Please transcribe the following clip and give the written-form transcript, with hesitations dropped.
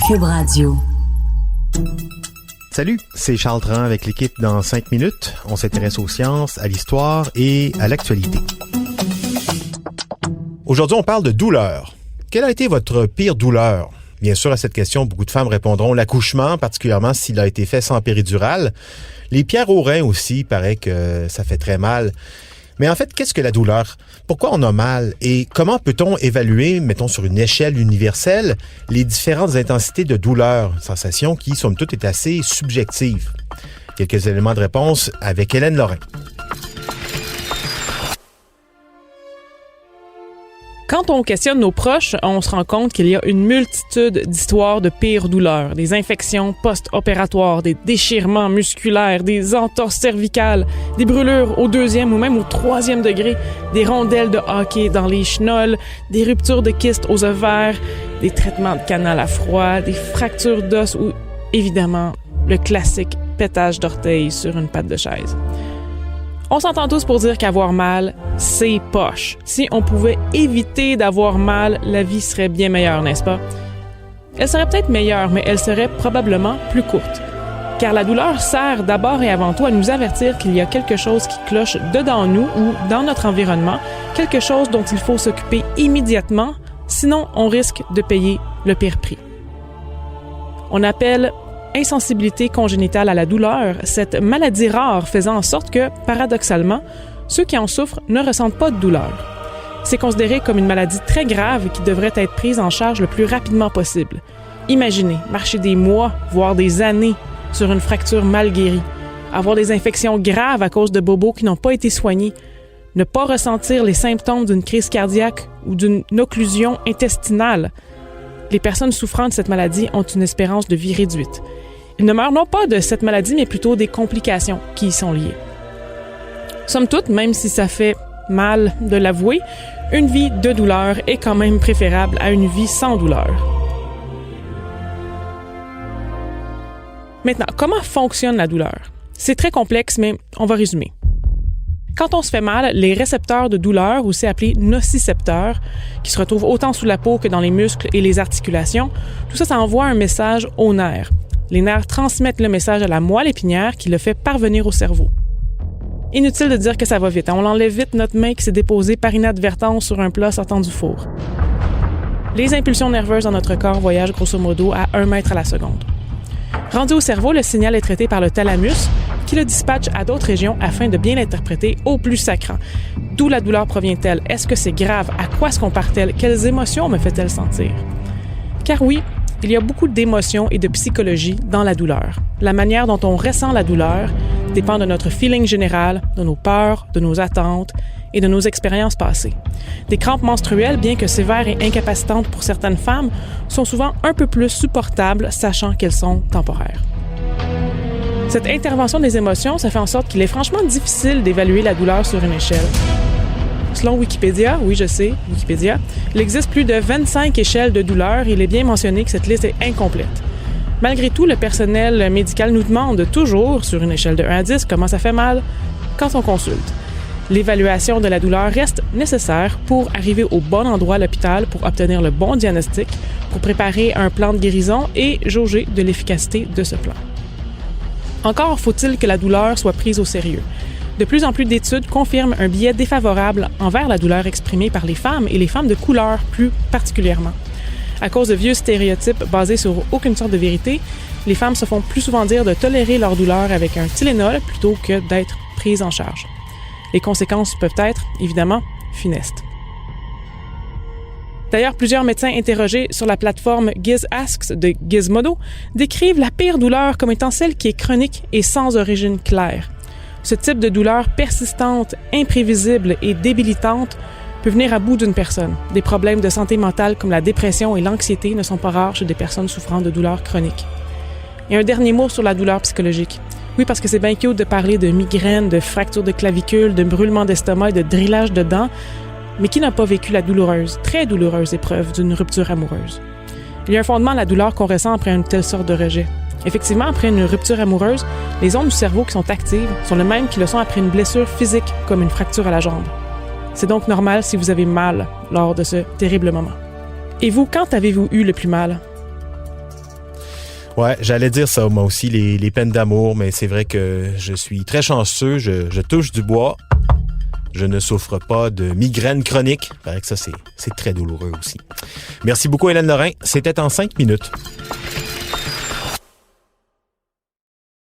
Cube Radio. Salut, c'est Charles Tran avec l'équipe dans 5 minutes. On s'intéresse aux sciences, à l'histoire et à l'actualité. Aujourd'hui, on parle de douleur. Quelle a été votre pire douleur? Bien sûr, à cette question, beaucoup de femmes répondront l'accouchement, particulièrement s'il a été fait sans péridurale. Les pierres aux reins aussi, paraît que ça fait très mal. Mais en fait, qu'est-ce que la douleur? Pourquoi on a mal? Et comment peut-on évaluer, mettons sur une échelle universelle, les différentes intensités de douleur, sensation qui, somme toute, est assez subjective? Quelques éléments de réponse avec Hélène Lorrain. Quand on questionne nos proches, on se rend compte qu'il y a une multitude d'histoires de pires douleurs. Des infections post-opératoires, des déchirements musculaires, des entorses cervicales, des brûlures au 2e ou même au 3e degré, des rondelles de hockey dans les chenolles, des ruptures de kystes aux ovaires, des traitements de canal à froid, des fractures d'os ou, évidemment, le classique pétage d'orteil sur une patte de chaise. On s'entend tous pour dire qu'avoir mal, c'est poche. Si on pouvait éviter d'avoir mal, la vie serait bien meilleure, n'est-ce pas? Elle serait peut-être meilleure, mais elle serait probablement plus courte. Car la douleur sert d'abord et avant tout à nous avertir qu'il y a quelque chose qui cloche dedans nous ou dans notre environnement, quelque chose dont il faut s'occuper immédiatement, sinon on risque de payer le pire prix. On appelle insensibilité congénitale à la douleur, cette maladie rare faisant en sorte que, paradoxalement, ceux qui en souffrent ne ressentent pas de douleur. C'est considéré comme une maladie très grave qui devrait être prise en charge le plus rapidement possible. Imaginez marcher des mois, voire des années sur une fracture mal guérie, avoir des infections graves à cause de bobos qui n'ont pas été soignés, ne pas ressentir les symptômes d'une crise cardiaque ou d'une occlusion intestinale. Les personnes souffrant de cette maladie ont une espérance de vie réduite. Ils ne meurent non pas de cette maladie, mais plutôt des complications qui y sont liées. Somme toute, même si ça fait mal de l'avouer, une vie de douleur est quand même préférable à une vie sans douleur. Maintenant, comment fonctionne la douleur? C'est très complexe, mais on va résumer. Quand on se fait mal, les récepteurs de douleur, aussi appelés nocicepteurs, qui se retrouvent autant sous la peau que dans les muscles et les articulations, tout ça envoie un message aux nerfs. Les nerfs transmettent le message à la moelle épinière qui le fait parvenir au cerveau. Inutile de dire que ça va vite. On enlève vite notre main qui s'est déposée par inadvertance sur un plat sortant du four. Les impulsions nerveuses dans notre corps voyagent grosso modo à 1 mètre à la seconde. Rendu au cerveau, le signal est traité par le thalamus qui le dispatche à d'autres régions afin de bien l'interpréter au plus sacrant. D'où la douleur provient-elle? Est-ce que c'est grave? À quoi se compare-t-elle? Quelles émotions me fait-elle sentir? Car oui, il y a beaucoup d'émotions et de psychologie dans la douleur. La manière dont on ressent la douleur dépend de notre feeling général, de nos peurs, de nos attentes et de nos expériences passées. Des crampes menstruelles, bien que sévères et incapacitantes pour certaines femmes, sont souvent un peu plus supportables, sachant qu'elles sont temporaires. Cette intervention des émotions, ça fait en sorte qu'il est franchement difficile d'évaluer la douleur sur une échelle. Selon Wikipédia, oui je sais, Wikipédia, il existe plus de 25 échelles de douleur et il est bien mentionné que cette liste est incomplète. Malgré tout, le personnel médical nous demande toujours, sur une échelle de 1 à 10, comment ça fait mal quand on consulte. L'évaluation de la douleur reste nécessaire pour arriver au bon endroit à l'hôpital pour obtenir le bon diagnostic, pour préparer un plan de guérison et jauger de l'efficacité de ce plan. Encore faut-il que la douleur soit prise au sérieux. De plus en plus d'études confirment un biais défavorable envers la douleur exprimée par les femmes et les femmes de couleur plus particulièrement. À cause de vieux stéréotypes basés sur aucune sorte de vérité, les femmes se font plus souvent dire de tolérer leur douleur avec un Tylenol plutôt que d'être prises en charge. Les conséquences peuvent être, évidemment, funestes. D'ailleurs, plusieurs médecins interrogés sur la plateforme GizAsks de Gizmodo décrivent la pire douleur comme étant celle qui est chronique et sans origine claire. Ce type de douleur persistante, imprévisible et débilitante peut venir à bout d'une personne. Des problèmes de santé mentale comme la dépression et l'anxiété ne sont pas rares chez des personnes souffrant de douleurs chroniques. Et un dernier mot sur la douleur psychologique. Oui, parce que c'est bien cute de parler de migraines, de fractures de clavicule, de brûlements d'estomac et de drillage de dents, mais qui n'a pas vécu la douloureuse, très douloureuse épreuve d'une rupture amoureuse? Il y a un fondement à la douleur qu'on ressent après une telle sorte de rejet. Effectivement, après une rupture amoureuse, les ondes du cerveau qui sont actives sont les mêmes qui le sont après une blessure physique, comme une fracture à la jambe. C'est donc normal si vous avez mal lors de ce terrible moment. Et vous, quand avez-vous eu le plus mal? Ouais, j'allais dire ça, moi aussi, les peines d'amour, mais c'est vrai que je suis très chanceux, je touche du bois. Je ne souffre pas de migraine chronique. Il paraît que ça, c'est très douloureux aussi. Merci beaucoup, Hélène Lorrain. C'était en 5 minutes.